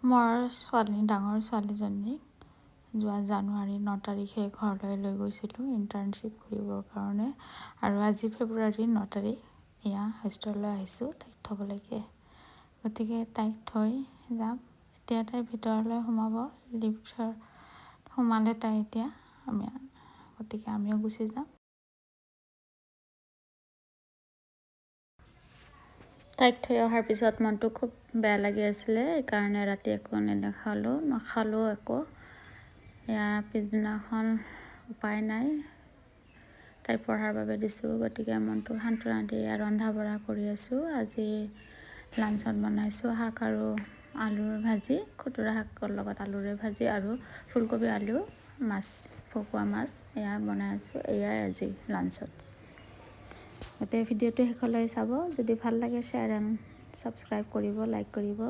মোৰ ডাঙৰ ছোৱালীজনীক যোৱা জানুৱাৰী 9 তাৰিখে ঘৰলৈ লৈ গৈছিলোঁ ইণ্টাৰ্ণশ্বিপ কৰিবৰ কাৰণে, আৰু আজি ফেব্ৰুৱাৰী 9 তাৰিখ এয়া হোষ্টেললৈ আহিছোঁ তাইক থ'বলৈকে। গতিকে তাইক থৈ যাম। এতিয়া তাই ভিতৰলৈ সোমাব, লিফ্টত সোমালে তাই এতিয়া গতিকে আমিও গুচি যাম। তাইক থৈ অহাৰ পিছত মনটো খুব বেয়া লাগি আছিলে, সেইকাৰণে ৰাতি একো নাখালোঁ একো। এয়া পিছদিনাখন উপায় নাই, তাই পঢ়াৰ বাবে দিছোঁ, গতিকে মনটো সান্তনা দি ৰন্ধা বঢ়া কৰি আছোঁ। আজি লাঞ্চত বনাইছোঁ শাক আৰু আলুৰ ভাজি, খুতুৰা শাকৰ লগত আলুৰে ভাজি আৰু ফুলকবি আলু মাছ, ভকুৱা মাছ এয়া বনাই আছোঁ। এয়াই আজি লাঞ্চত। গোটেই ভিডিঅ'টো শেষলৈ চাব। যদি ভাল লাগে শ্বেয়াৰ এণ্ড ছাবস্ক্ৰাইব কৰিব, লাইক কৰিব।